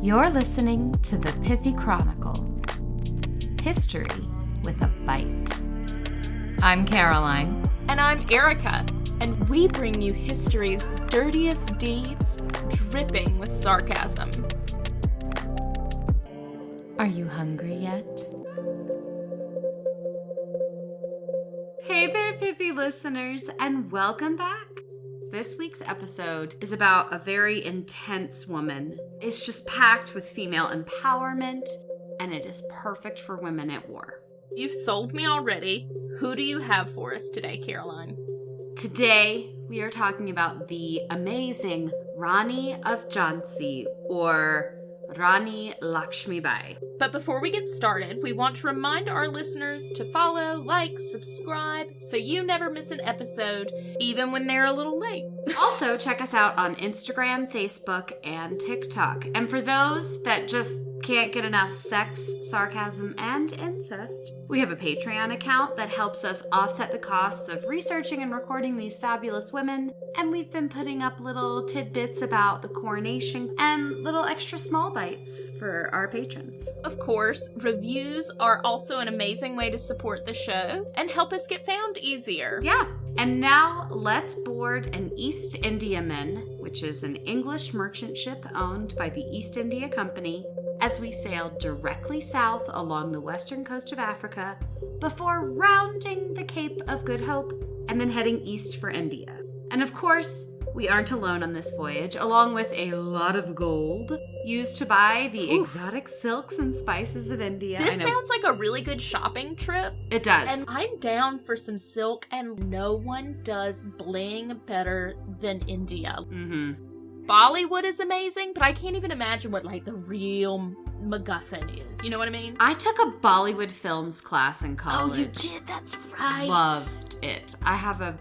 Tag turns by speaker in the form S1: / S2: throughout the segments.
S1: You're listening to the Pithy Chronicle. History with a bite. I'm Caroline.
S2: And I'm Erica. And we bring you history's dirtiest deeds, dripping with sarcasm.
S1: Are you hungry yet? Hey there, Pithy listeners, and welcome back. This week's episode is about a very intense woman. It's just packed with female empowerment, and it is perfect for women at war.
S2: You've sold me already. Who do you have for us today, Caroline?
S1: Today, we are talking about the amazing Rani of Jhansi, or Rani Lakshmibai.
S2: But before we get started, we want to remind our listeners to follow, like, subscribe, so you never miss an episode, even when they're a little late.
S1: Also, check us out on Instagram, Facebook, and TikTok. And for those that just can't get enough sex, sarcasm, and incest, we have a Patreon account that helps us offset the costs of researching and recording these fabulous women. And we've been putting up little tidbits about the coronation and little extra small bites for our patrons.
S2: Of course, reviews are also an amazing way to support the show and help us get found easier.
S1: Yeah. And now let's board an East Indiaman, which is an English merchant ship owned by the East India Company, as we sail directly south along the western coast of Africa before rounding the Cape of Good Hope and then heading east for India. And of course, we aren't alone on this voyage, along with a lot of gold used to buy the exotic silks and spices of India.
S2: This sounds like a really good shopping trip.
S1: It does.
S2: And I'm down for some silk, and no one does bling better than India.
S1: Mm-hmm.
S2: Bollywood is amazing, but I can't even imagine what, like, the real MacGuffin is. You know what I mean?
S1: I took a Bollywood films class in college.
S2: Oh, you did? That's right.
S1: Loved it. I have a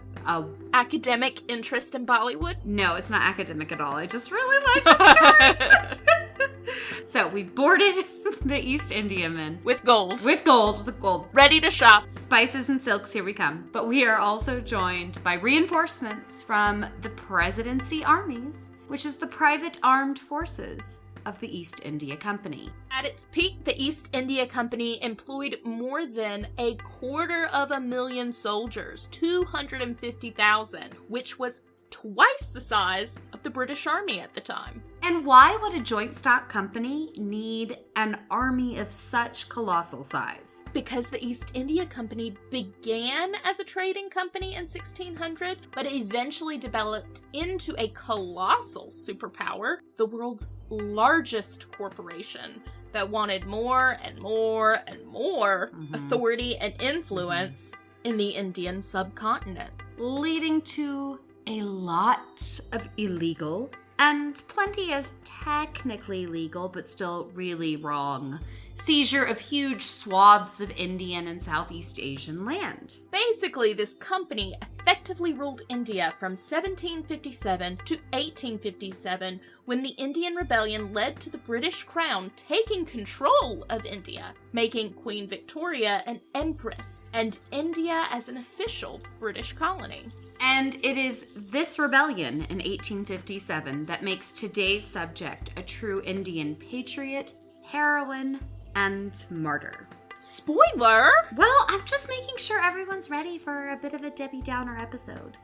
S2: academic interest in Bollywood?
S1: No, it's not academic at all. I just really like the stories. So we boarded the East Indiaman.
S2: With gold.
S1: With gold.
S2: Ready to shop.
S1: Spices and silks, here we come. But we are also joined by reinforcements from the Presidency Armies, which is the private armed forces of the East India Company.
S2: At its peak, the East India Company employed more than 250,000 soldiers, 250,000, which was twice the size of the British Army at the time.
S1: And why would a joint stock company need an army of such colossal size?
S2: Because the East India Company began as a trading company in 1600, but eventually developed into a colossal superpower, the world's largest corporation that wanted more and more and more authority and influence in the Indian subcontinent.
S1: Leading to a lot of illegal and plenty of technically legal, but still really wrong, seizure of huge swaths of Indian and Southeast Asian land.
S2: Basically, this company effectively ruled India from 1757 to 1857, when the Indian Rebellion led to the British Crown taking control of India, making Queen Victoria an empress, and India as an official British colony.
S1: And it is this rebellion in 1857 that makes today's subject a true Indian patriot, heroine, and martyr.
S2: Spoiler!
S1: Well, I'm just making sure everyone's ready for a bit of a Debbie Downer episode.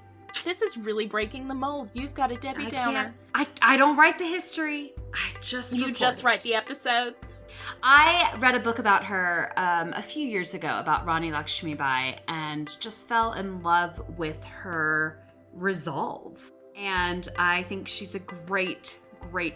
S2: This is really breaking the mold. You've got a Debbie Downer.
S1: I don't write the history.
S2: You just write the episodes.
S1: I read a book about her a few years ago about Rani Lakshmibai and just fell in love with her resolve. And I think she's a great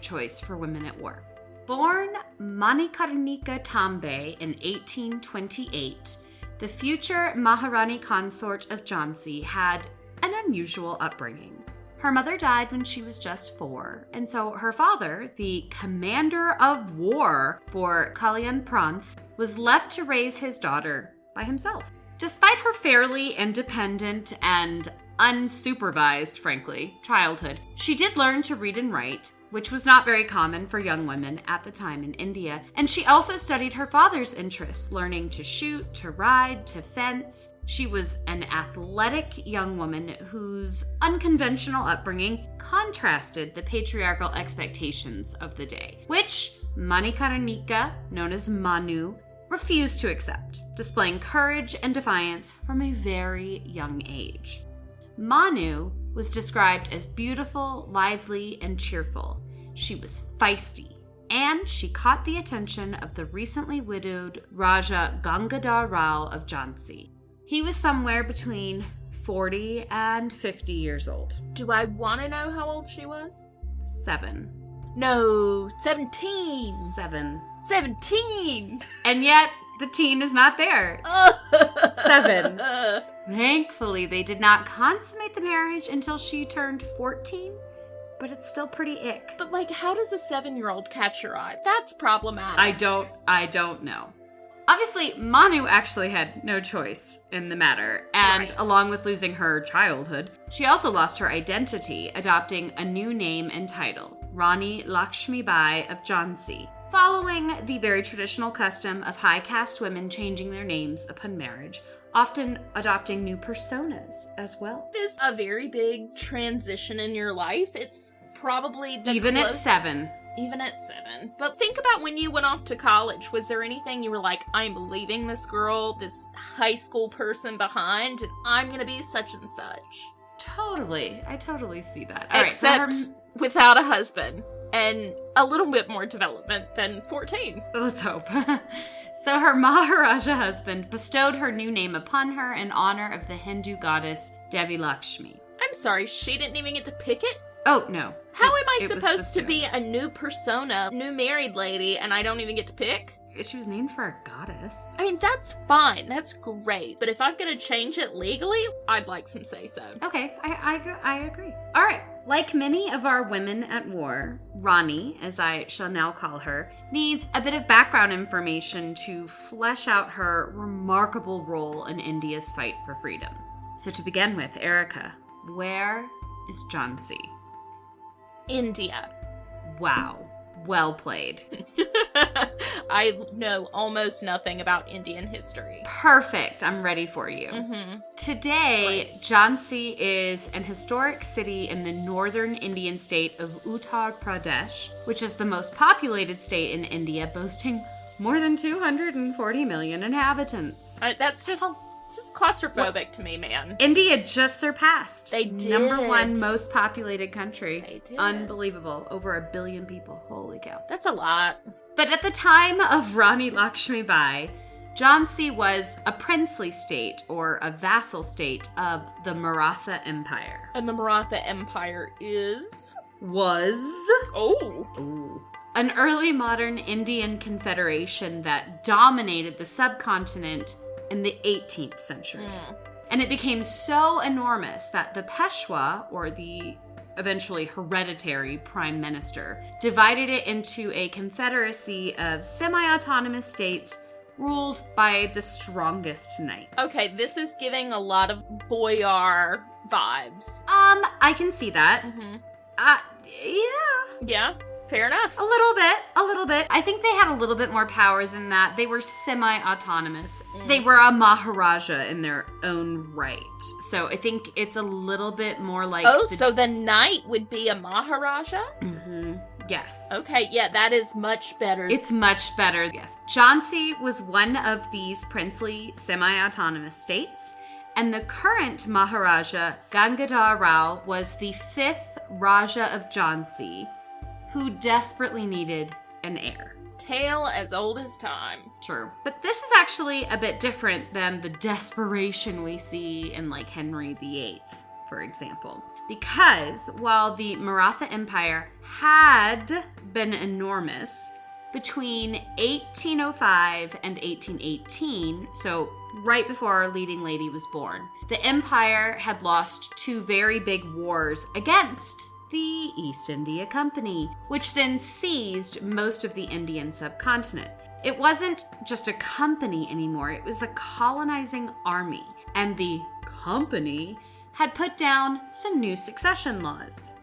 S1: choice for women at war. Born Manikarnika Tambe in 1828, the future Maharani consort of Jhansi had an unusual upbringing. Her mother died when she was just 4, and so her father, the commander of war for Kalyan Pranth, was left to raise his daughter by himself. Despite her fairly independent and unsupervised, frankly, childhood, she did learn to read and write, which was not very common for young women at the time in India. And she also studied her father's interests, learning to shoot, to ride, to fence. She was an athletic young woman whose unconventional upbringing contrasted the patriarchal expectations of the day, which Manikarnika, known as Manu, refused to accept, displaying courage and defiance from a very young age. Manu was described as beautiful, lively, and cheerful. She was feisty, and she caught the attention of the recently widowed Raja Gangadhar Rao of Jhansi. He was somewhere between 40 and 50 years old.
S2: Do I want to know how old she was?
S1: 7.
S2: No, 17.
S1: 7.
S2: 17!
S1: And yet, the teen is not there. 7. Thankfully, they did not consummate the marriage until she turned 14, but it's still pretty ick.
S2: But, like, how does a 7-year-old catch your eye? That's problematic.
S1: I don't know. Obviously, Manu actually had no choice in the matter, and
S2: Right.
S1: along with losing her childhood, she also lost her identity, adopting a new name and title, Rani Lakshmi Bai of Jhansi, following the very traditional custom of high caste women changing their names upon marriage, often adopting new personas as well.
S2: It is a very big transition in your life. It's probably the
S1: Even at 7.
S2: Even at 7. But think about when you went off to college. Was there anything you were like, I'm leaving this girl, this high school person behind, and I'm gonna be such and such?
S1: Totally. I totally see that.
S2: Except without a husband. And a little bit more development than 14.
S1: Let's hope. So her Maharaja husband bestowed her new name upon her in honor of the Hindu goddess Devi Lakshmi.
S2: I'm sorry, she didn't even get to pick it?
S1: Oh, no.
S2: How am I
S1: It was
S2: supposed to
S1: bestowed.
S2: be a new persona, new married lady, and I don't even get to pick?
S1: She was named for a goddess.
S2: I mean, that's fine. That's great. But if I'm going to change it legally, I'd like some say-so.
S1: Okay, I agree. All right. Like many of our women at war, Rani, as I shall now call her, needs a bit of background information to flesh out her remarkable role in India's fight for freedom. So to begin with, Erica, where is Jhansi?
S2: India.
S1: Wow. Well played.
S2: I know almost nothing about Indian history.
S1: Perfect. I'm ready for you.
S2: Mm-hmm.
S1: Today, Jhansi is an historic city in the northern Indian state of Uttar Pradesh, which is the most populated state in India, boasting more than 240 million inhabitants.
S2: That's just this is claustrophobic to me, man.
S1: India just surpassed
S2: They did.
S1: #1 most populated country.
S2: They did.
S1: Unbelievable. Over 1 billion people. Holy cow.
S2: That's a lot.
S1: But at the time of Rani Lakshmi Bai, Jhansi was a princely state or a vassal state of the Maratha Empire.
S2: And the Maratha Empire is...
S1: Oh. Ooh. An early modern Indian confederation that dominated the subcontinent in the 18th century. And it became so enormous that the Peshwa, or the eventually hereditary prime minister, divided it into a confederacy of semi-autonomous states ruled by the strongest knights.
S2: Okay, this is giving a lot of boyar vibes.
S1: I can see that.
S2: Mm-hmm.
S1: Yeah.
S2: Yeah, fair enough.
S1: A little bit. I think they had a little bit more power than that. They were semi-autonomous. They were a Maharaja in their own right. So I think it's a little bit more like...
S2: So the knight would be a Maharaja?
S1: Mhm. Yes.
S2: Okay, yeah, that is much better.
S1: It's much better, yes. Jhansi was one of these princely semi-autonomous states, and the current Maharaja, Gangadhar Rao, was the 5th Raja of Jhansi, who desperately needed an heir.
S2: Tale as old as time.
S1: True. But this is actually a bit different than the desperation we see in, like, Henry VIII, for example. Because while the Maratha Empire had been enormous, between 1805 and 1818, so right before our leading lady was born, the empire had lost 2 very big wars against the East India Company, which then seized most of the Indian subcontinent. It wasn't just a company anymore, it was a colonizing army, and the company had put down some new succession laws.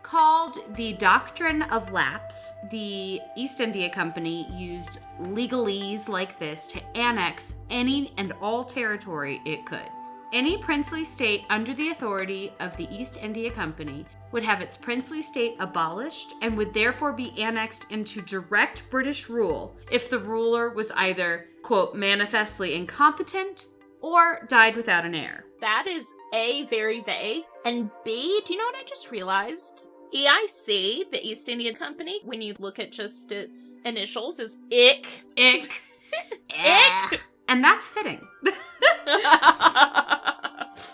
S1: Called the Doctrine of Lapse, the East India Company used legalese like this to annex any and all territory it could. any princely state under the authority of the East India Company would have its princely state abolished and would therefore be annexed into direct British rule if the ruler was either, quote, manifestly incompetent or died without an heir.
S2: That is A, very vague, and B, do you know what I just realized? EIC, the East India Company, when you look at just its initials, is IC.
S1: Ick.
S2: Ick.
S1: And that's fitting.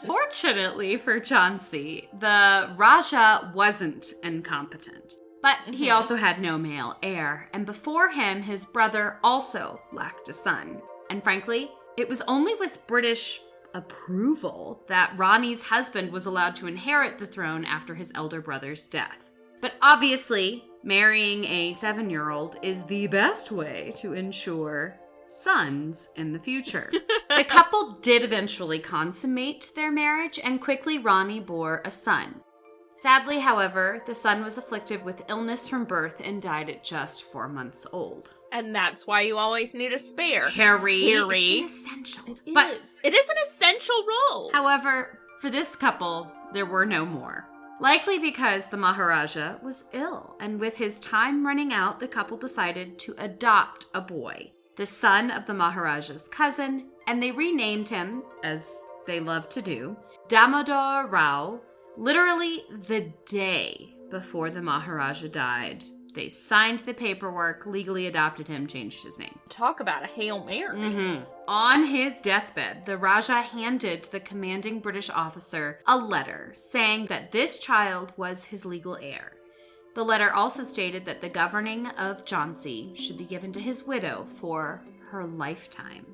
S1: Fortunately for Jhansi, the Raja wasn't incompetent, but he also had no male heir, and before him, his brother also lacked a son. And frankly, it was only with British approval that Rani's husband was allowed to inherit the throne after his elder brother's death. But obviously, marrying a 7-year-old is the best way to ensure sons in the future. The couple did eventually consummate their marriage, and quickly Rani bore a son. Sadly, however, the son was afflicted with illness from birth and died at just 4 months old.
S2: And that's why you always need a spare.
S1: Harry. It's essential.
S2: It is an essential role.
S1: However, for this couple, there were no more. Likely because the Maharaja was ill, and with his time running out, the couple decided to adopt a boy, the son of the Maharaja's cousin, and they renamed him, as they love to do, Damodar Rao, literally the day before the Maharaja died. They signed the paperwork, legally adopted him, changed his name.
S2: Talk about a Hail Mary.
S1: On his deathbed, the Raja handed the commanding British officer a letter saying that this child was his legal heir. The letter also stated that the governing of Jhansi should be given to his widow for her lifetime.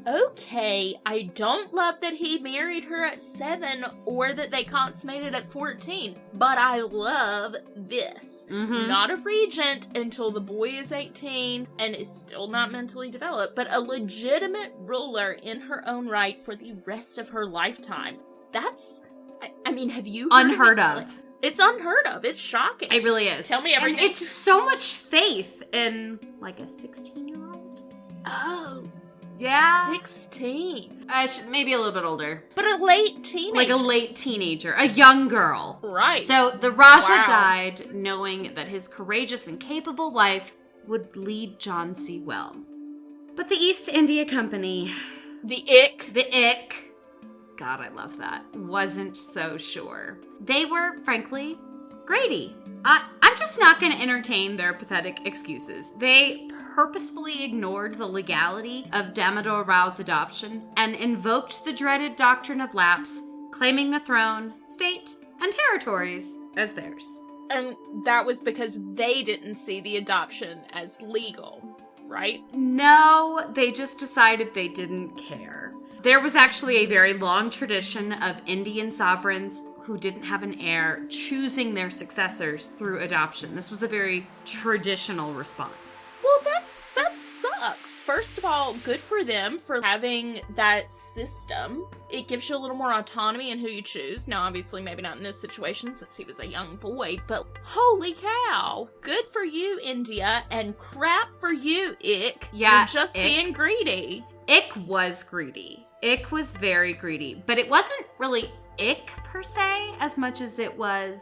S2: Okay, I don't love that he married her at 7 or that they consummated at 14, but I love this. Not a regent until the boy is 18 and is still not mentally developed, but a legitimate ruler in her own right for the rest of her lifetime. That's, I mean, have you heard
S1: Unheard
S2: of it?
S1: of.
S2: It's unheard of. It's shocking.
S1: It really is.
S2: Tell me everything.
S1: And it's so much faith in, like, a 16-year-old.
S2: Oh.
S1: Yeah.
S2: 16.
S1: Maybe a little bit older.
S2: But a late teenager.
S1: Like a late teenager. A young girl.
S2: Right.
S1: So the Raja died knowing that his courageous and capable wife would lead Jhansi well. But the East India Company...
S2: The ick.
S1: God, I love that. Wasn't so sure. They were, frankly, greedy. I'm just not going to entertain their pathetic excuses. They purposefully ignored the legality of Damodar Rao's adoption and invoked the dreaded doctrine of lapse, claiming the throne, state, and territories as theirs.
S2: And that was because they didn't see the adoption as legal, right?
S1: No, they just decided they didn't care. There was actually a very long tradition of Indian sovereigns who didn't have an heir choosing their successors through adoption. This was a very traditional response.
S2: Well, that sucks. First of all, good for them for having that system. It gives you a little more autonomy in who you choose. Now, obviously, maybe not in this situation since he was a young boy, but holy cow. Good for you, India, and crap for you, Ick.
S1: Yeah,
S2: You're just being greedy.
S1: Ick was greedy. Ick was very greedy, but it wasn't really Ick per se as much as it was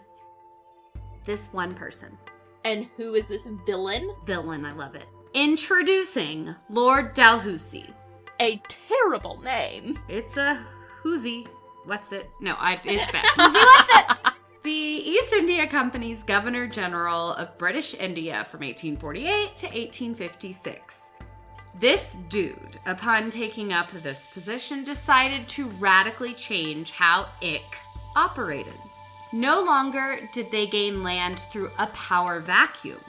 S1: this one person.
S2: And who is this villain?
S1: Villain, I love it. Introducing Lord Dalhousie.
S2: A terrible name.
S1: It's a whoosie. What's it? No, it's bad. Whoosie, what's it? The East India Company's Governor General of British India from 1848 to 1856. This dude, upon taking up this position, decided to radically change how Ick operated. No longer did they gain land through a power vacuum.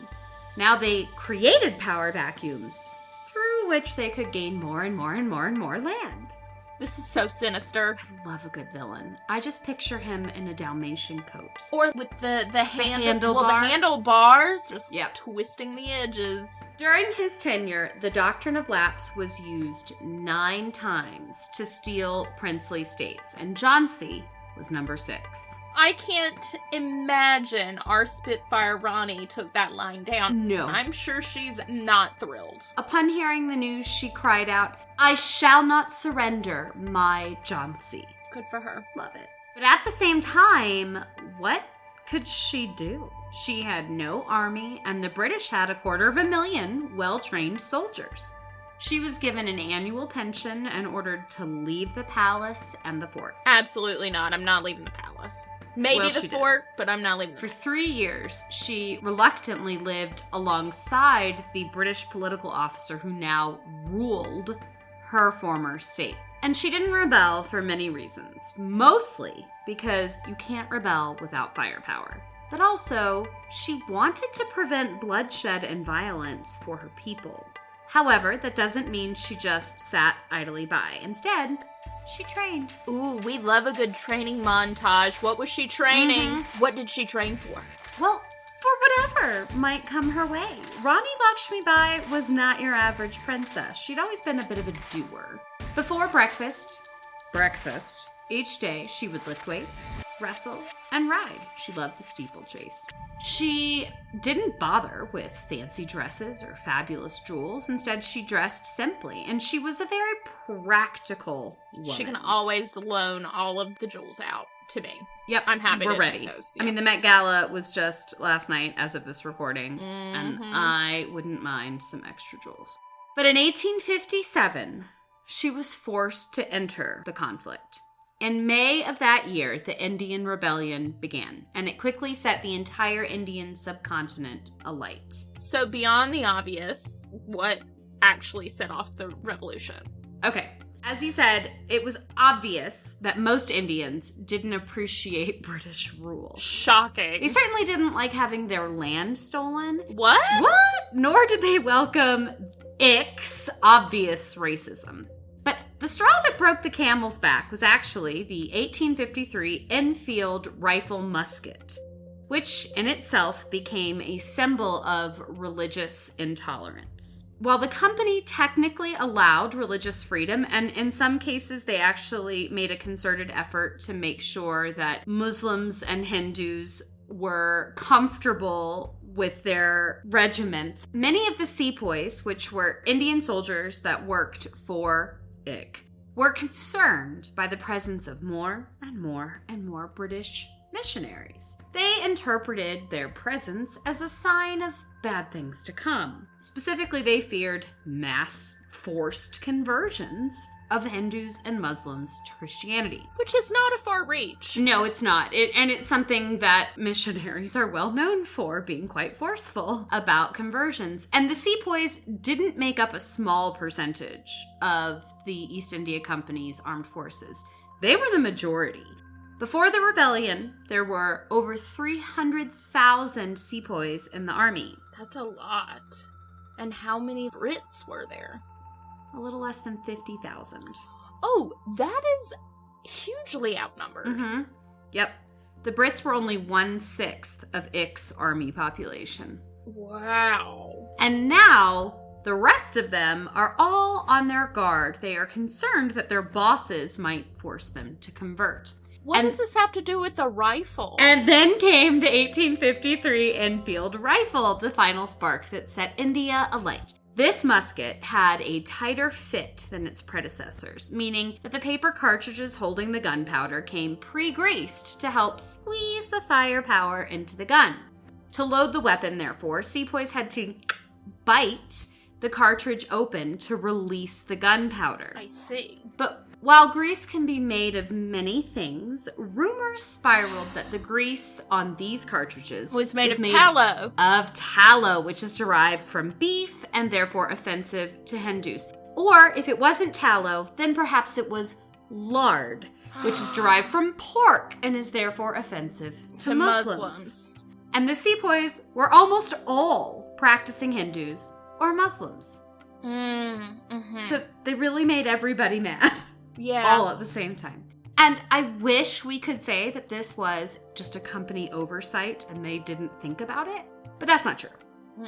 S1: Now they created power vacuums through which they could gain more and more and more and more land.
S2: This is so sinister.
S1: I love a good villain. I just picture him in a Dalmatian coat.
S2: Or with the handlebar.
S1: Well,
S2: the handlebars. Just
S1: Yep.
S2: twisting the edges.
S1: During his tenure, the doctrine of lapse was used 9 times to steal princely states, and Jhansi was number 6.
S2: I can't imagine our Spitfire Rani took that line down.
S1: No.
S2: I'm sure she's not thrilled.
S1: Upon hearing the news, she cried out, "I shall not surrender my Jhansi."
S2: Good for her.
S1: Love it. But at the same time, what could she do? She had no army, and the British had 250,000 well-trained soldiers. She was given an annual pension and ordered to leave the palace and the fort.
S2: Absolutely not. I'm not leaving the palace. Maybe the fort, but I'm not leaving.
S1: For 3 years, she reluctantly lived alongside the British political officer who now ruled her former state. And she didn't rebel for many reasons, mostly because you can't rebel without firepower. But also, she wanted to prevent bloodshed and violence for her people. However, that doesn't mean she just sat idly by. Instead, she trained.
S2: Ooh, we love a good training montage. What was she training?
S1: Mm-hmm.
S2: What did she train for?
S1: Well, for whatever might come her way. Rani Lakshmi Bai was not your average princess. She'd always been a bit of a doer. Before breakfast, each day she would lift weights, wrestle, and ride. She loved the steeplechase. She didn't bother with fancy dresses or fabulous jewels. Instead, she dressed simply, and she was a very practical woman.
S2: She can always loan all of the jewels out to me.
S1: Yep,
S2: I'm happy
S1: we're
S2: to
S1: ready.
S2: take those.
S1: I mean, the Met Gala was just last night as of this recording, and I wouldn't mind some extra jewels. But in 1857, she was forced to enter the conflict. In May of that year, the Indian Rebellion began, and it quickly set the entire Indian subcontinent alight.
S2: So beyond the obvious, what actually set off the revolution?
S1: Okay, as you said, it was obvious that most Indians didn't appreciate British rule.
S2: Shocking.
S1: They certainly didn't like having their land stolen.
S2: What?
S1: Nor did they welcome Ick's obvious racism. But the straw that broke the camel's back was actually the 1853 Enfield rifle musket, which in itself became a symbol of religious intolerance. While the company technically allowed religious freedom, and in some cases they actually made a concerted effort to make sure that Muslims and Hindus were comfortable with their regiments, many of the sepoys, which were Indian soldiers that worked for Ick, were concerned by the presence of more and more and more British missionaries. They interpreted their presence as a sign of bad things to come. Specifically, they feared mass forced conversions of Hindus and Muslims to Christianity.
S2: Which is not a far reach.
S1: No, it's not. And it's something that missionaries are well known for, being quite forceful about conversions. And the sepoys didn't make up a small percentage of the East India Company's armed forces. They were the majority. Before the rebellion, there were over 300,000 sepoys in the army.
S2: That's a lot. And how many Brits were there?
S1: A little less than 50,000.
S2: Oh, that is hugely outnumbered.
S1: Mm-hmm. Yep. The Brits were only 1/6 of Ick's army population.
S2: Wow.
S1: And now, the rest of them are all on their guard. They are concerned that their bosses might force them to convert.
S2: What does this have to do with the rifle?
S1: And then came the 1853 Enfield rifle, the final spark that set India alight. This musket had a tighter fit than its predecessors, meaning that the paper cartridges holding the gunpowder came pre-greased to help squeeze the firepower into the gun. To load the weapon, therefore, sepoys had to bite the cartridge open to release the gunpowder.
S2: I see.
S1: But while grease can be made of many things, rumors spiraled that the grease on these cartridges
S2: was made of tallow.
S1: Of tallow, which is derived from beef and therefore offensive to Hindus. Or if it wasn't tallow, then perhaps it was lard, which is derived from pork and is therefore offensive to Muslims. And the sepoys were almost all practicing Hindus or Muslims.
S2: Mm-hmm.
S1: So they really made everybody mad.
S2: Yeah.
S1: All at the same time. And I wish we could say that this was just a company oversight and they didn't think about it, but that's not true.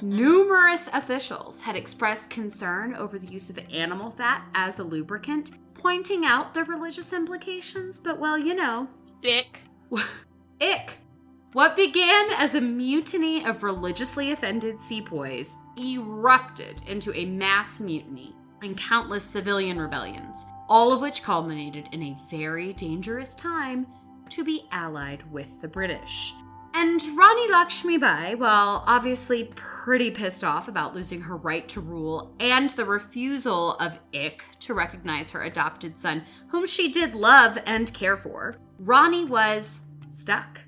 S1: Numerous officials had expressed concern over the use of animal fat as a lubricant, pointing out the religious implications, but well, you know.
S2: Ick.
S1: What began as a mutiny of religiously offended sepoys erupted into a mass mutiny and countless civilian rebellions. all of which culminated in a very dangerous time to be allied with the British. And Rani Lakshmibai, while obviously pretty pissed off about losing her right to rule and the refusal of Ik to recognize her adopted son, whom she did love and care for, Rani was stuck.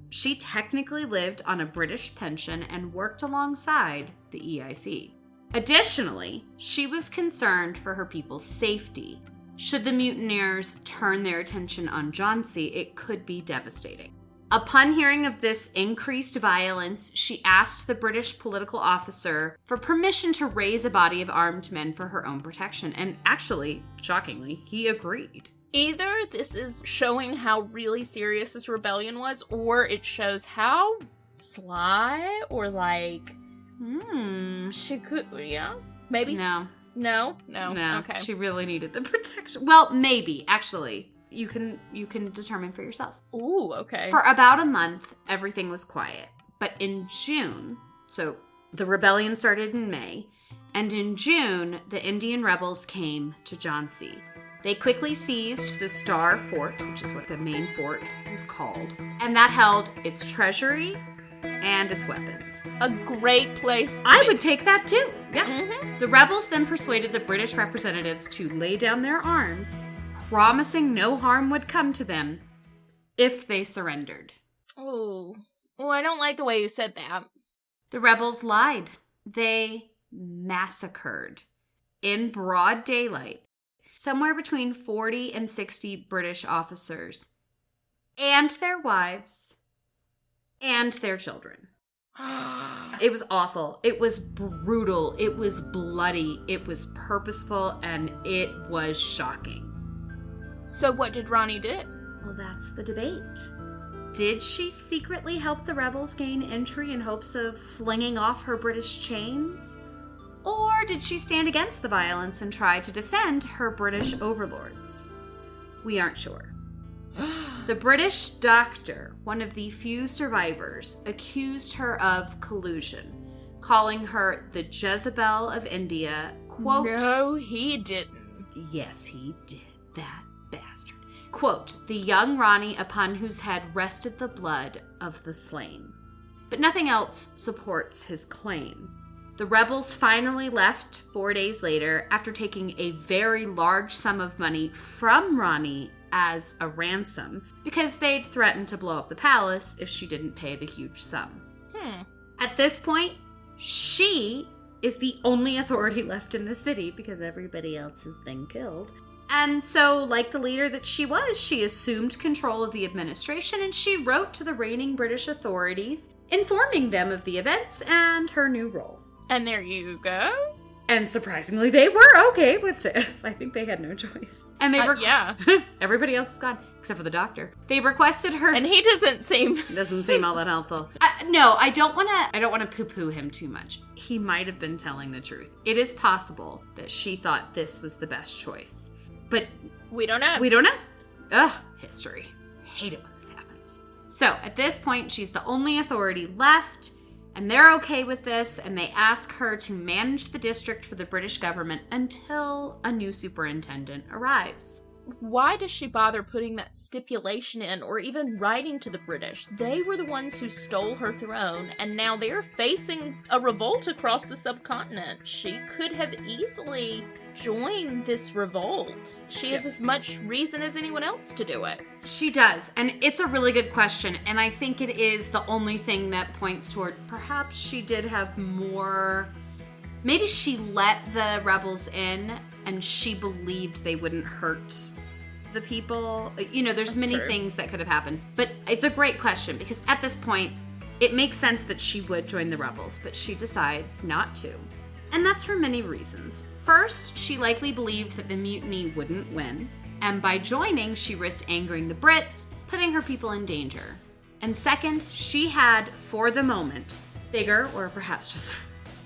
S1: She technically lived on a British pension and worked alongside the EIC. Additionally, she was concerned for her people's safety. Should the mutineers turn their attention on Jhansi, it could be devastating. Upon hearing of this increased violence, she asked the British political officer for permission to raise a body of armed men for her own protection. And actually, shockingly, he agreed.
S2: Either this is showing how really serious this rebellion was, or it shows how sly or she could, maybe. No. Okay.
S1: She really needed the protection. Well, maybe, actually. You can determine for yourself.
S2: Ooh, okay.
S1: For about a month, everything was quiet. But in June, so the rebellion started in May, and in June, the Indian rebels came to Jhansi. They quickly seized the Star Fort, which is what the main fort was called, and that held its treasury and its weapons.
S2: A great place to
S1: I
S2: be.
S1: would take that too. Yeah.
S2: Mm-hmm.
S1: The rebels then persuaded the British representatives to lay down their arms, promising no harm would come to them if they surrendered.
S2: Ooh. Well, I don't like the way you said that.
S1: The rebels lied. They massacred, in broad daylight, somewhere between 40 and 60 British officers, and their wives, and their children. It was awful. It was brutal. It was bloody. It was purposeful, and it was shocking.
S2: So what did Rani do?
S1: Well, that's the debate. Did she secretly help the rebels gain entry in hopes of flinging off her British chains? Or did she stand against the violence and try to defend her British overlords? We aren't sure. The British doctor, one of the few survivors, accused her of collusion, calling her the Jezebel of India, quote,
S2: No, he didn't.
S1: Yes, he did, that bastard. Quote, the young Rani upon whose head rested the blood of the slain. But nothing else supports his claim. The rebels finally left 4 days later after taking a very large sum of money from Rani as a ransom because they'd threatened to blow up the palace if she didn't pay the huge sum. At this point, she is the only authority left in the city because everybody else has been killed. And so, like the leader that she was, she assumed control of the administration and she wrote to the reigning British authorities, informing them of the events and her new role.
S2: And there you go.
S1: And surprisingly, they were okay with this. I think they had no choice. And they
S2: yeah.
S1: Everybody else is gone, except for the doctor. They requested her.
S2: And he doesn't seem
S1: all that helpful. No, I don't want to poo-poo him too much. He might have been telling the truth. It is possible that she thought this was the best choice. But
S2: we don't know.
S1: We don't know. Ugh, history. I hate it when this happens. So, at this point, she's the only authority left. And they're okay with this, and they ask her to manage the district for the British government until a new superintendent arrives.
S2: Why does she bother putting that stipulation in, or even writing to the British? They were the ones who stole her throne, and now they're facing a revolt across the subcontinent. She could have easily joined this revolt. She has as much reason as anyone else to do it.
S1: She does, and it's a really good question, and I think it is the only thing that points toward perhaps she did have more. Maybe she let the rebels in and she believed they wouldn't hurt the people. You know, there's many things that could have happened, but it's a great question because at this point it makes sense that she would join the rebels, but she decides not to. And that's for many reasons. First, she likely believed that the mutiny wouldn't win, and by joining, she risked angering the Brits, putting her people in danger. And second, she had, for the moment, bigger or perhaps just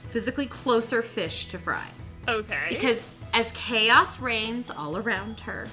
S1: physically closer fish to fry.
S2: Okay.
S1: Because as chaos reigns all around her,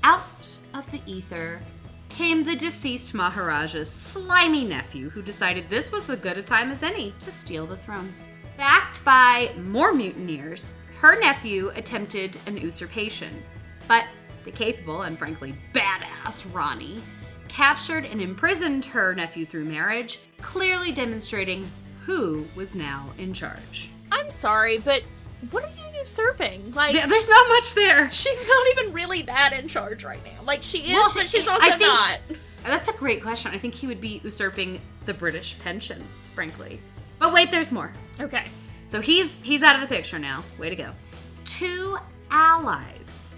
S1: out of the ether came the deceased Maharaja's slimy nephew who decided this was as good a time as any to steal the throne. Backed by more mutineers, her nephew attempted an usurpation. But the capable and frankly badass Rani captured and imprisoned her nephew through marriage, clearly demonstrating who was now in charge.
S2: I'm sorry, but what are you usurping? Like,
S1: Yeah, there's not much there.
S2: she's not even really that in charge right now. Like, she is,
S1: Well,
S2: but she's also not.
S1: That's a great question. I think he would be usurping the British pension, frankly. But wait, there's more.
S2: Okay.
S1: So he's out of the picture now. Way to go. 2 allies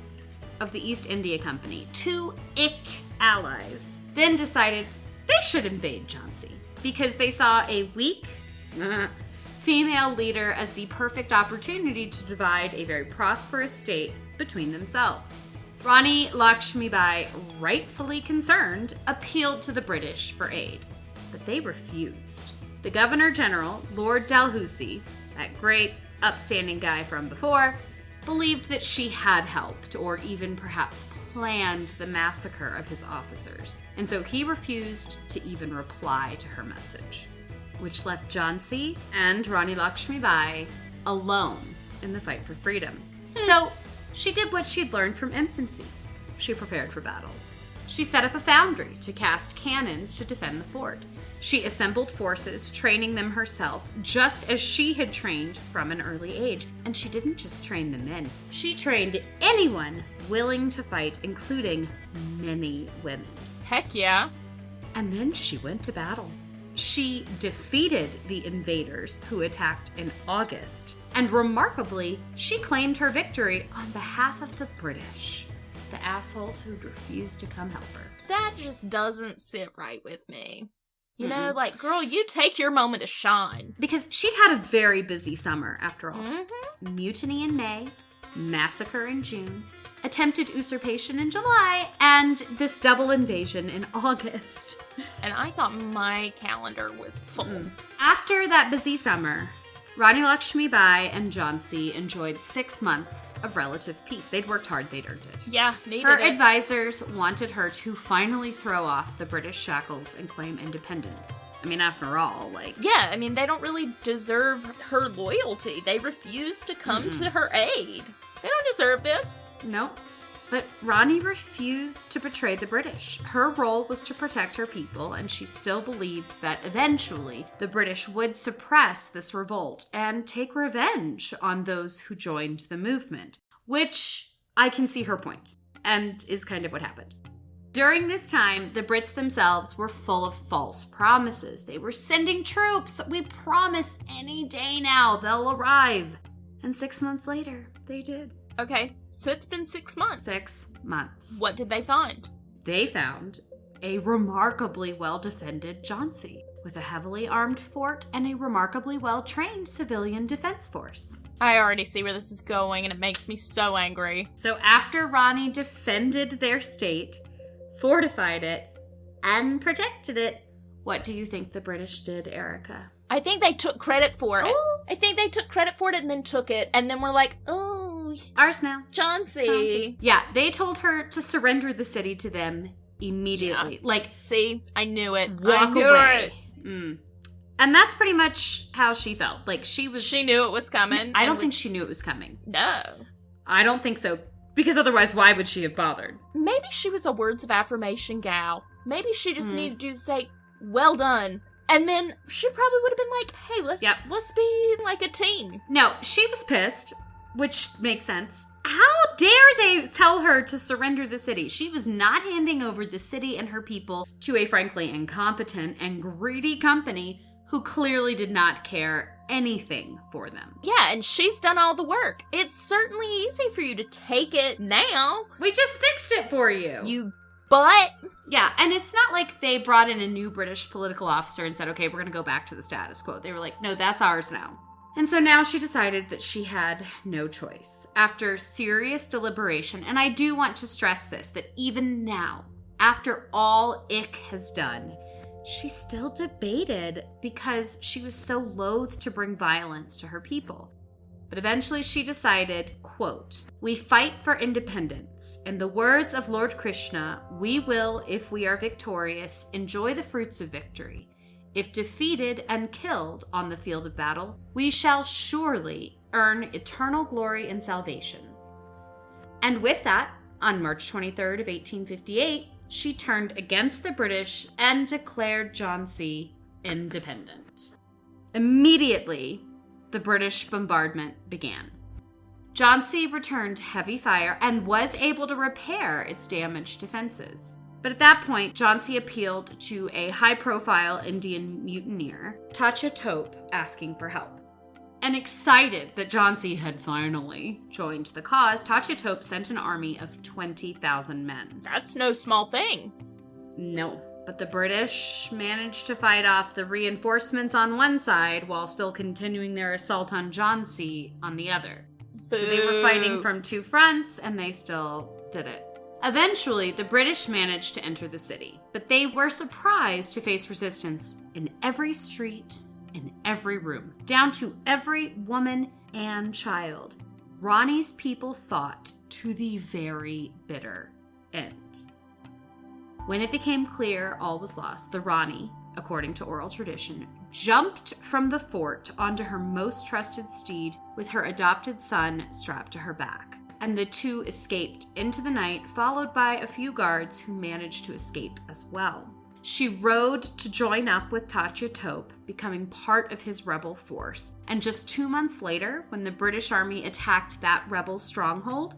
S1: of the East India Company, 2 ick allies, then decided they should invade Jhansi because they saw a weak female leader as the perfect opportunity to divide a very prosperous state between themselves. Rani Lakshmibai, rightfully concerned, appealed to the British for aid, but they refused. The Governor General, Lord Dalhousie, that great upstanding guy from before, believed that she had helped or even perhaps planned the massacre of his officers, and so he refused to even reply to her message, which left Jhansi and Rani Lakshmibai alone in the fight for freedom. So she did what she'd learned from infancy. She prepared for battle. She set up a foundry to cast cannons to defend the fort. She assembled forces, training them herself, just as she had trained from an early age. And she didn't just train the men. She trained anyone willing to fight, including many women.
S2: Heck yeah.
S1: And then she went to battle. She defeated the invaders who attacked in August. And remarkably, she claimed her victory on behalf of the British, the assholes who'd refused to come help her.
S2: That just doesn't sit right with me. You know, like, girl, you take your moment to shine.
S1: Because she'd had a very busy summer, after all. Mutiny in May, massacre in June, attempted usurpation in July, and this double invasion in August.
S2: And I thought my calendar was full.
S1: After that busy summer, Rani Lakshmibai and Jhansi enjoyed 6 months of relative peace. They'd worked hard, they'd earned it.
S2: Yeah, needed
S1: Her
S2: it.
S1: advisors wanted her to finally throw off the British shackles and claim independence. I mean, after all, like...
S2: Yeah, I mean, they don't really deserve her loyalty. They refuse to come to her aid. They don't deserve this.
S1: Nope. But Rani refused to betray the British. Her role was to protect her people, and she still believed that eventually the British would suppress this revolt and take revenge on those who joined the movement, which I can see her point, and is kind of what happened. During this time, the Brits themselves were full of false promises. They were sending troops. We promise any day now they'll arrive. And 6 months later, they did.
S2: Okay, so it's been 6 months.
S1: 6 months.
S2: What did they find?
S1: They found a remarkably well-defended Jhansi with a heavily armed fort and a remarkably well-trained civilian defense force.
S2: I already see where this is going, and it makes me so angry.
S1: So after Rani defended their state, fortified it, and protected it, what do you think the British did, Erica?
S2: I think they took credit for it.
S1: Oh.
S2: I think they took credit for it and then took it, and then we're like, oh,
S1: Ours now.
S2: Jhansi.
S1: Yeah, they told her to surrender the city to them immediately.
S2: Yeah.
S1: Like,
S2: See, I knew it.
S1: walk
S2: I knew
S1: away.
S2: it.
S1: And that's pretty much how she felt. Like, she
S2: knew it was coming.
S1: I don't think she knew it was coming.
S2: No.
S1: I don't think so. Because otherwise, why would she have bothered?
S2: Maybe she was a words of affirmation gal. Maybe she just needed to say, well done. And then she probably would have been like, hey, let's be like a team.
S1: No, she was pissed, which makes sense. How dare they tell her to surrender the city? She was not handing over the city and her people to a frankly incompetent and greedy company who clearly did not care anything for them.
S2: Yeah, and she's done all the work. It's certainly easy for you to take it now.
S1: We just fixed it for you.
S2: You butt.
S1: Yeah, and it's not like they brought in a new British political officer and said, okay, we're going to go back to the status quo. They were like, no, that's ours now. And so now she decided that she had no choice. After serious deliberation, and I do want to stress this, that even now, after all Ick has done, she still debated because she was so loath to bring violence to her people. But eventually she decided, quote, "We fight for independence. In the words of Lord Krishna, we will, if we are victorious, enjoy the fruits of victory. If defeated and killed on the field of battle, we shall surely earn eternal glory and salvation." And with that, on March 23rd of 1858, she turned against the British and declared Jhansi independent. Immediately, the British bombardment began. Jhansi returned heavy fire and was able to repair its damaged defenses. But at that point, Jhansi appealed to a high-profile Indian mutineer, Tatya Tope, asking for help. And excited that Jhansi had finally joined the cause, Tatya Tope sent an army of 20,000 men.
S2: That's no small thing.
S1: No, but the British managed to fight off the reinforcements on one side while still continuing their assault on Jhansi on the other.
S2: Boo.
S1: So they were fighting from two fronts, and they still did it. Eventually, the British managed to enter the city, but they were surprised to face resistance in every street, in every room, down to every woman and child. Rani's people fought to the very bitter end. When it became clear all was lost, the Rani, according to oral tradition, jumped from the fort onto her most trusted steed with her adopted son strapped to her back. And the two escaped into the night, followed by a few guards who managed to escape as well. She rode to join up with Tatya Tope, becoming part of his rebel force. And just 2 months later, when the British army attacked that rebel stronghold,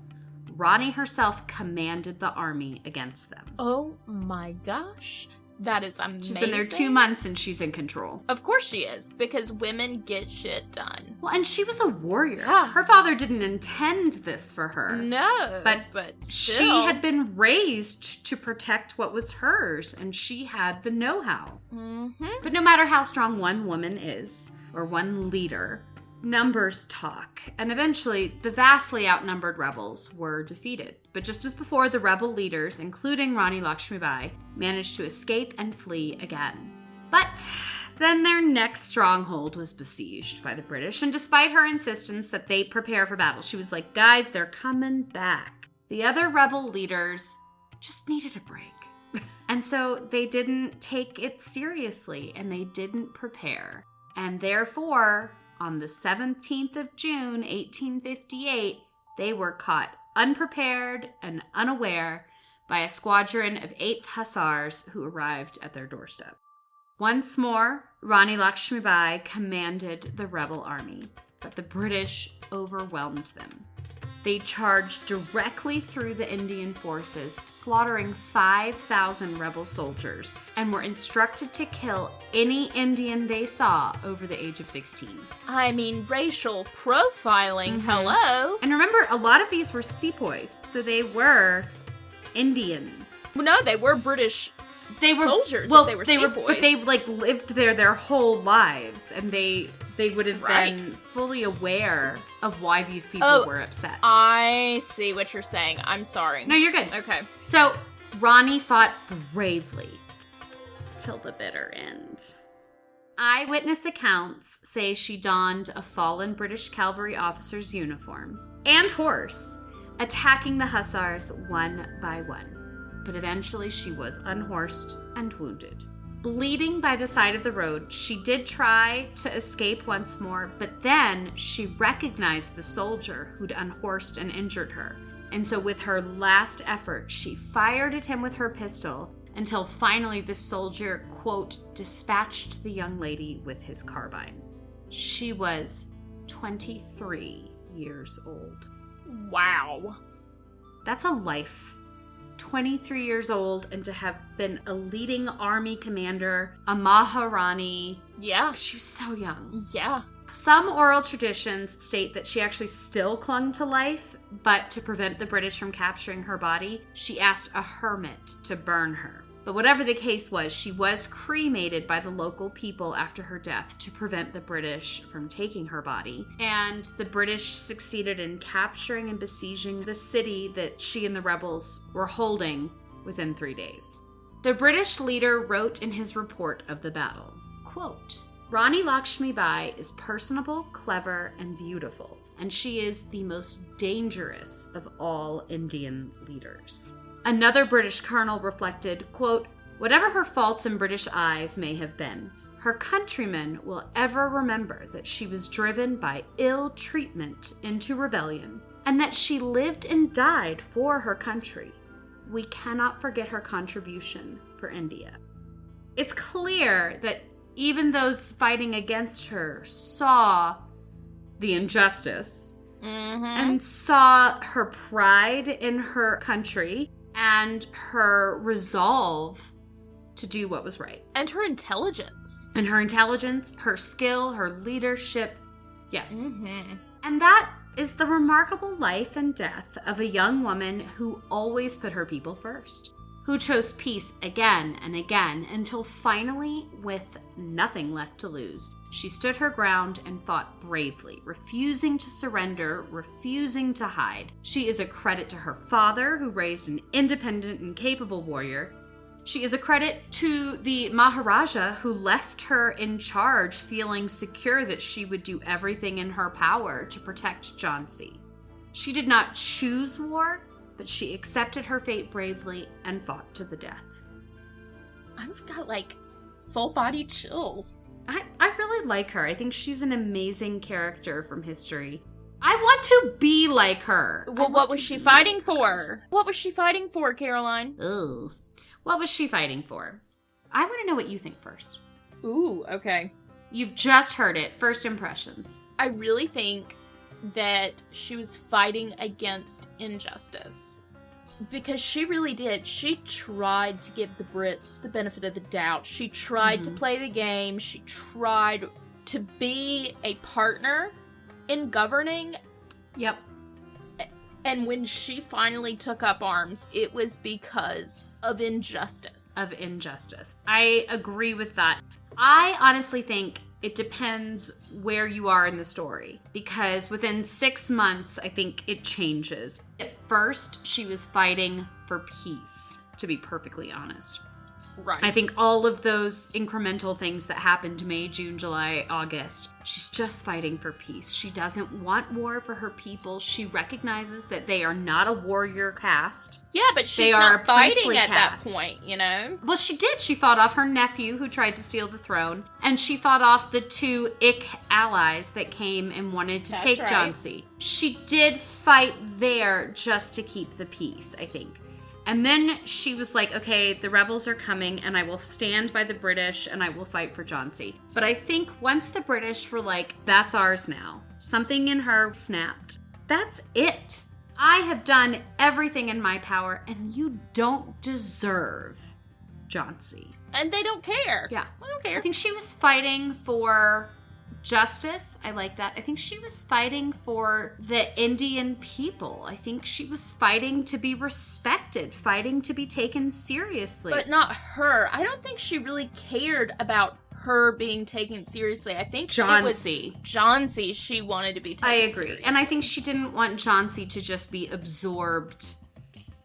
S1: Rani herself commanded the army against them.
S2: Oh my gosh. That is amazing.
S1: She's been there 2 months and she's in control.
S2: Of course she is, because women get shit done.
S1: Well, and she was a warrior.
S2: Yeah.
S1: Her father didn't intend this for her.
S2: No,
S1: But
S2: still.
S1: she had been raised to protect what was hers, and she had the know-how.
S2: Mm-hmm.
S1: But no matter how strong one woman is, or one leader, numbers talk, and eventually the vastly outnumbered rebels were defeated. But just as before, the rebel leaders, including Rani Lakshmibai, managed to escape and flee again. But then their next stronghold was besieged by the British, and despite her insistence that they prepare for battle, she was like, guys, they're coming back. The other rebel leaders just needed a break. And so they didn't take it seriously, and they didn't prepare. And therefore, on the 17th of June, 1858, they were caught unprepared and unaware by a squadron of 8th Hussars who arrived at their doorstep. Once more, Rani Lakshmibai commanded the rebel army, but the British overwhelmed them. They charged directly through the Indian forces, slaughtering 5,000 rebel soldiers, and were instructed to kill any Indian they saw over the age of 16.
S2: I mean, racial profiling, hello?
S1: And remember, a lot of these were sepoys, so they were Indians.
S2: Well, no, they were British soldiers.
S1: Well,
S2: if they were sepoys.
S1: but they lived there their whole lives, and they would have been fully aware of why these people were upset.
S2: I see what you're saying. I'm sorry.
S1: No, you're good.
S2: Okay.
S1: So Rani fought bravely till the bitter end. Eyewitness accounts say she donned a fallen British cavalry officer's uniform and horse, attacking the hussars one by one. But eventually she was unhorsed and wounded. Bleeding by the side of the road, she did try to escape once more, but then she recognized the soldier who'd unhorsed and injured her. And so with her last effort, she fired at him with her pistol until finally the soldier, quote, dispatched the young lady with his carbine. She was 23 years old.
S2: Wow.
S1: That's a life. 23 years old, and to have been a leading army commander, a Maharani.
S2: Yeah.
S1: She was so young.
S2: Yeah.
S1: Some oral traditions state that she actually still clung to life, but to prevent the British from capturing her body, she asked a hermit to burn her. But whatever the case was, she was cremated by the local people after her death to prevent the British from taking her body. And the British succeeded in capturing and besieging the city that she and the rebels were holding within 3 days. The British leader wrote in his report of the battle, quote, Rani Lakshmibai is personable, clever, and beautiful, and she is the most dangerous of all Indian leaders. Another British colonel reflected, quote, whatever her faults in British eyes may have been, her countrymen will ever remember that she was driven by ill treatment into rebellion, and that she lived and died for her country. We cannot forget her contribution for India. It's clear that even those fighting against her saw the injustice and saw her pride in her country and her resolve to do what was right.
S2: And her intelligence.
S1: And her intelligence, her skill, her leadership. Yes.
S2: Mm-hmm.
S1: And that is the remarkable life and death of a young woman who always put her people first, who chose peace again and again until finally, with nothing left to lose, she stood her ground and fought bravely, refusing to surrender, refusing to hide. She is a credit to her father, who raised an independent and capable warrior. She is a credit to the Maharaja, who left her in charge, feeling secure that she would do everything in her power to protect Jhansi. She did not choose war, but she accepted her fate bravely and fought to the death.
S2: I've got full body chills.
S1: I really like her. I think she's an amazing character from history. I want to be like her.
S2: Well, what was she fighting for? What was she fighting for, Caroline?
S1: Ooh. What was she fighting for? I want to know what you think first.
S2: Ooh, okay.
S1: You've just heard it. First impressions.
S2: I really think that she was fighting against injustice. Because she really did. She tried to give the Brits the benefit of the doubt. She tried to play the game. She tried to be a partner in governing.
S1: Yep.
S2: And when she finally took up arms, it was because of injustice.
S1: I agree with that. I honestly think it depends where you are in the story, because within 6 months, I think it changes. At first, she was fighting for peace, to be perfectly honest.
S2: Right.
S1: I think all of those incremental things that happened May, June, July, August, she's just fighting for peace. She doesn't want war for her people. She recognizes that they are not a warrior caste.
S2: Yeah, but she's not fighting at that point, you know?
S1: Well, she did. She fought off her nephew who tried to steal the throne, and she fought off the 2 Ik allies that came and wanted to take Jhansi. She did fight there just to keep the peace, I think. And then she was like, okay, the rebels are coming and I will stand by the British and I will fight for Jhansi. But I think once the British were like, that's ours now, something in her snapped. That's it. I have done everything in my power and you don't deserve Jhansi.
S2: And they don't care.
S1: Yeah.
S2: I don't care.
S1: I think she was fighting for justice. I like that. I think she was fighting for the Indian people. I think she was fighting to be respected, fighting to be taken seriously.
S2: But not her. I don't think she really cared about her being taken seriously. I think it was Jhansi she wanted to be taken seriously.
S1: I agree. And I think she didn't want Jhansi to just be absorbed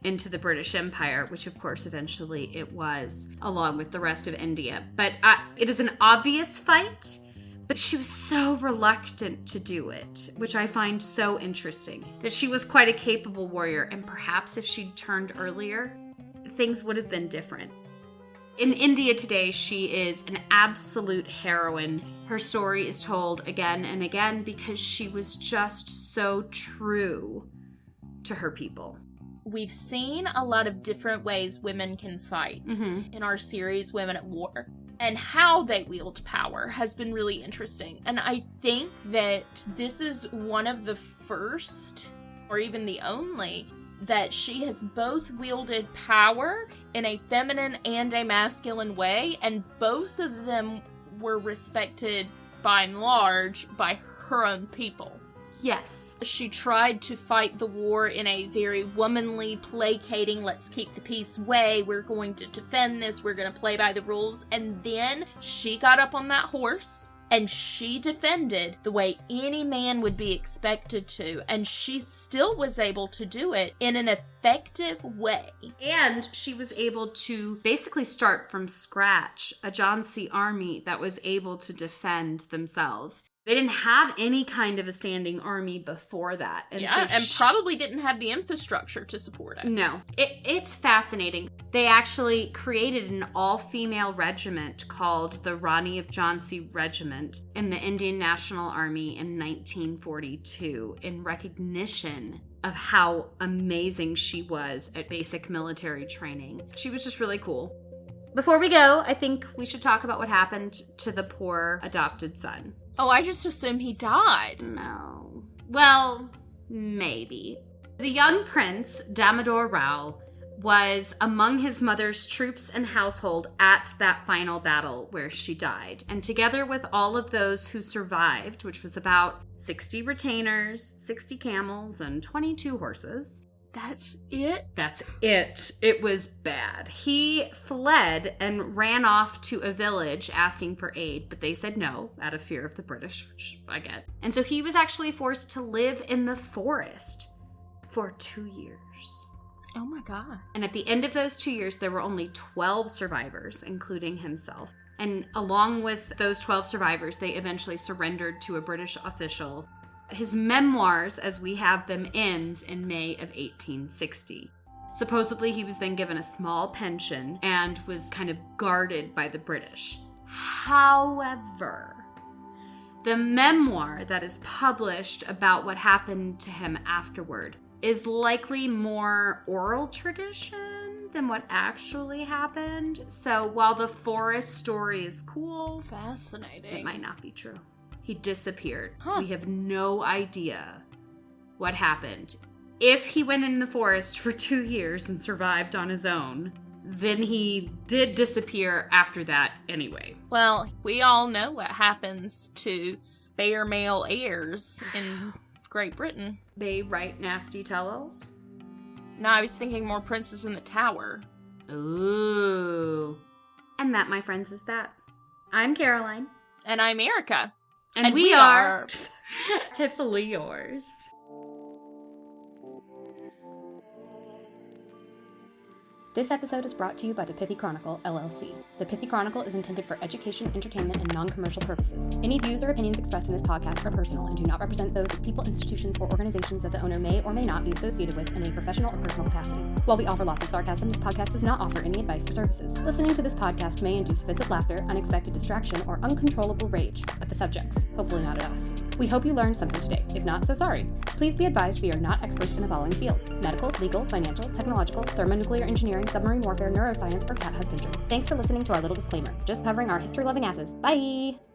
S1: into the British Empire, which of course eventually it was, along with the rest of India. But it is an obvious fight. But she was so reluctant to do it, which I find so interesting. That she was quite a capable warrior, and perhaps if she'd turned earlier, things would have been different. In India today, she is an absolute heroine. Her story is told again and again because she was just so true to her people.
S2: We've seen a lot of different ways women can fight in our series, Women at War. And how they wield power has been really interesting. And I think that this is one of the first, or even the only, that she has both wielded power in a feminine and a masculine way, and both of them were respected by and large by her own people.
S1: Yes.
S2: She tried to fight the war in a very womanly, placating, let's keep the peace way, we're going to defend this, we're going to play by the rules, and then she got up on that horse, and she defended the way any man would be expected to, and she still was able to do it in an effective way.
S1: And she was able to basically start from scratch a Jhansi army that was able to defend themselves. They didn't have any kind of a standing army before that. And
S2: probably didn't have the infrastructure to support it.
S1: No. It's fascinating. They actually created an all-female regiment called the Rani of Jhansi Regiment in the Indian National Army in 1942 in recognition of how amazing she was at basic military training. She was just really cool. Before we go, I think we should talk about what happened to the poor adopted son.
S2: Oh, I just assumed he died.
S1: No. Well, maybe. The young prince, Damodar Rao, was among his mother's troops and household at that final battle where she died. And together with all of those who survived, which was about 60 retainers, 60 camels, and 22 horses.
S2: That's it?
S1: That's it. It was bad. He fled and ran off to a village asking for aid, but they said no out of fear of the British, which I get. And so he was actually forced to live in the forest for 2 years.
S2: Oh my God.
S1: And at the end of those 2 years, there were only 12 survivors, including himself. And along with those 12 survivors, they eventually surrendered to a British official. His memoirs, as we have them, ends in May of 1860. Supposedly, he was then given a small pension and was kind of guarded by the British. However, the memoir that is published about what happened to him afterward is likely more oral tradition than what actually happened. So while the forest story is cool,
S2: fascinating,
S1: it might not be true. He disappeared.
S2: Huh.
S1: We have no idea what happened. If he went in the forest for 2 years and survived on his own, then he did disappear after that anyway.
S2: Well, we all know what happens to spare male heirs in Great Britain.
S1: They write nasty tell-alls?
S2: No, I was thinking more Princes in the Tower.
S1: Ooh. And that, my friends, is that. I'm Caroline.
S2: And I'm Erica.
S1: And we are Typically Yours.
S3: This episode is brought to you by the Pithy Chronicle, LLC. The Pithy Chronicle is intended for education, entertainment, and non-commercial purposes. Any views or opinions expressed in this podcast are personal and do not represent those of people, institutions, or organizations that the owner may or may not be associated with in a professional or personal capacity. While we offer lots of sarcasm, this podcast does not offer any advice or services. Listening to this podcast may induce fits of laughter, unexpected distraction, or uncontrollable rage at the subjects, hopefully not at us. We hope you learned something today. If not, so sorry. Please be advised we are not experts in the following fields: medical, legal, financial, technological, thermonuclear engineering, submarine warfare, neuroscience, or cat husbandry. Thanks for listening to our little disclaimer. Just covering our history-loving asses. Bye!